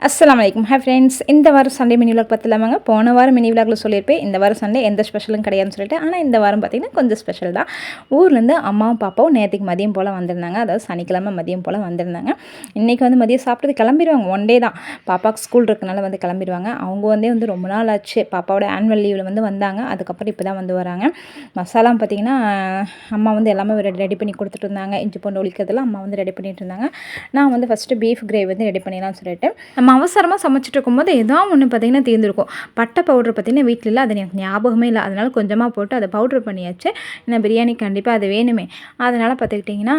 அஸ்ஸலாமு அலைக்கும். Hi friends, இந்த வாரம் சண்டே மினி விலாக் பார்த்துலாமாங்க. போன வாரம் மினி விலாகில் சொல்லியிருப்பேன் இந்த வாரம் சண்டே எந்த ஸ்பெஷலும் கிடையாதுன்னு சொல்லிட்டு. ஆனால் இந்த வாரம் பார்த்திங்கன்னா கொஞ்சம் ஸ்பெஷல் தான். ஊர்லேருந்து அம்மாவும் பாப்பாவும் நேற்றுக்கு மதியம் போல் வந்திருந்தாங்க. அதாவது சனிக்கிழமை மதியம் போல் வந்திருந்தாங்க. இன்றைக்கி வந்து மதியம் சாப்பிட்டது கிளம்பிடுவாங்க. ஒன் டே தான், பாப்பாவுக்கு ஸ்கூல் இருக்கனால வந்து கிளம்பிடுவாங்க. அவங்க வந்து ரொம்ப நாள் ஆச்சு, பாப்பாவோட ஆனுவல் லீவில் வந்து வந்தாங்க. அதுக்கப்புறம் இப்போ தான் வந்து வராங்க. மசாலாம் பார்த்திங்கன்னா அம்மா வந்து எல்லாமே ரெடி பண்ணி கொடுத்துட்டு இருந்தாங்க. இஞ்சி பூண்டு ஒழிக்கிறதுலாம் அம்மா வந்து ரெடி பண்ணிட்டு இருந்தாங்க. நான் வந்து ஃபஸ்ட்டு பீஃப் கிரேவி வந்து ரெடி பண்ணிடலாம்னு சொல்லிட்டு நம்ம அவசரமாக சமைச்சிட்டு இருக்கும்போது ஏதாவது ஒன்று பார்த்திங்கன்னா தீர்ந்துருக்கும். பட்டை பவுட்ரு பார்த்திங்கன்னா வீட்டில் இல்லை, அது எனக்கு ஞாபகமே இல்லை. அதனால் கொஞ்சமாக போட்டு அதை பவுட்ரு பண்ணியாச்சு. ஏன்னா பிரியாணி கண்டிப்பாக அது வேணுமே. அதனால் பார்த்துக்கிட்டிங்கன்னா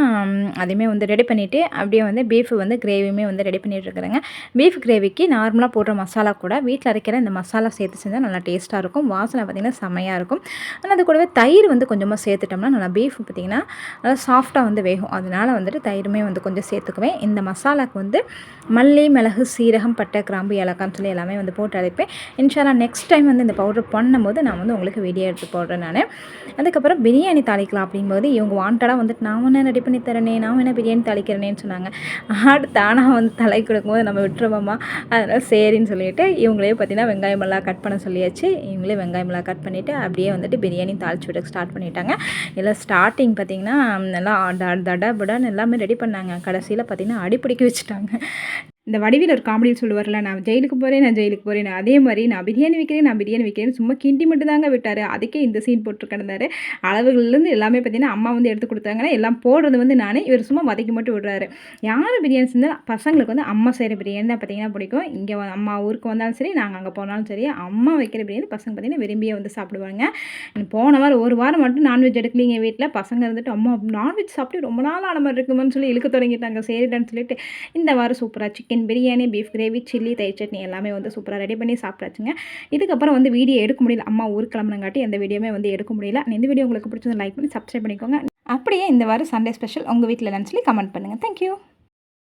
அதையுமே வந்து ரெடி பண்ணிவிட்டு அப்படியே வந்து பீஃப் வந்து கிரேவியுமே வந்து ரெடி பண்ணிட்டுருக்குறேங்க. பீஃப் கிரேவிக்கு நார்மலாக போடுற மசாலா கூட வீட்டில் அரைக்கிற இந்த மசாலா சேர்த்து செஞ்சால் நல்லா டேஸ்ட்டாக இருக்கும். வாசனை பார்த்திங்கன்னா செம்மையாக இருக்கும். ஆனால் அது கூடவே தயிர் வந்து கொஞ்சமாக சேர்த்துட்டோம்னா நல்லா பீஃப் பார்த்திங்கன்னா நல்லா சாஃப்டாக வந்து வேகும். அதனால் வந்துட்டு தயிருமே வந்து கொஞ்சம் சேர்த்துக்குவேன். இந்த மசாலாவுக்கு வந்து மல்லி, மிளகு, சீரகம், பட்டை, கிராம்பு, ஏலக்காய்னு சொல்லி எல்லாமே வந்து போட்டு அரைப்பேன். இன்ஷால்லா நெக்ஸ்ட் டைம் வந்து இந்த பவுடர் பண்ணும்போது நான் வந்து உங்களுக்கு வீடியோ எடுத்து போடுறேன் நான். அதுக்கப்புறம் பிரியாணி தாளிக்கலாம் அப்படிங்கும்போது இவங்க வாண்டடாக வந்துட்டு நான் வேணா ரெடி பண்ணி தரேனே, நான் வேணா பிரியாணி தாளிக்கிறேனேன்னு சொன்னாங்க. ஆடு தானாக வந்து தலை கொடுக்கும்போது நம்ம விட்டுருவோமா, அதனால் சரின்னு சொல்லிட்டு இவங்களே பார்த்தீங்கன்னா வெங்காயமெல்லாம் கட் பண்ண சொல்லியாச்சு. இவங்களே வெங்காயமெல்லாம் கட் பண்ணிவிட்டு அப்படியே வந்துட்டு பிரியாணி தாளிச்சு விட ஸ்டார்ட் பண்ணிட்டாங்க. எல்லாம் ஸ்டார்டிங் பார்த்திங்கன்னா நல்லா தடபுடான்னு எல்லாமே ரெடி பண்ணாங்க. கடைசியில் பார்த்திங்கன்னா அடிப்பிடிக்க வச்சுட்டாங்க. இந்த வடிவில் ஒரு காமெடியில் சொல்லுவார்ல, நான் ஜெயிலுக்கு போகிறேன், அதே மாதிரி நான் பிரியாணி வைக்கிறேன்னு சும்மா கிண்டி மட்டும் தாங்க விட்டார். அதுக்கே இந்த சீன் போட்டு கிடந்தாரு. அளவுகள்லேருந்து எல்லாமே பார்த்தீங்கன்னா அம்மா வந்து எடுத்து கொடுத்தாங்கன்னா எல்லாம் போடுறது வந்து நானே, இவர் சும்மா வதக்கி மட்டும் விடுறாரு. யார் பிரியாணி செஞ்சால் பசங்களுக்கு வந்து அம்மா செய்கிற பிரியாணி தான் பார்த்திங்கன்னா பிடிக்கும். இங்கே அம்மா ஊருக்கு வந்தாலும் சரி, நாங்கள் அங்கே போனாலும் சரி, அம்மா வைக்கிற பிரியாணி பசங்க பார்த்திங்கன்னா விரும்பியே வந்து சாப்பிடுவாங்க. போன வாரம் ஒரு வாரம் மட்டும் நான்வெஜ் எடுக்கலிங்க வீட்டில். பசங்க இருந்துட்டு அம்மா நான்வெஜ் சாப்பிட்டு ரொம்ப நாள் ஆன மாதிரி இருக்குமான்னு சொல்லி இழுக்க தொடங்கிட்டாங்க. சரிடான்னு சொல்லிட்டு இந்த வாரம் சூப்பராக chicken biryani, beef gravy, chilli, தயிர் சட்னி எல்லாமே வந்து சூப்பராக ரெடி பண்ணி சாப்பிட்டாச்சுங்க. இதுக்கப்புறம் வந்து வீடியோ எடுக்க முடியல, அம்மா ஊருக்கு கிளம்புனங்காட்டி எந்த வீடியோமே வந்து எடுக்க முடியல. இந்த வீடியோ உங்களுக்கு பிடிச்சது லைக் பண்ணி சப்ஸ்கிரைப் பண்ணிக்கோங்க. அப்படியே இந்த வாரம் சண்டே ஸ்பெஷல் உங்கள் வீட்டில் என்னன்னு சொல்லி கமெண்ட் பண்ணுங்கள். தேங்க்யூ.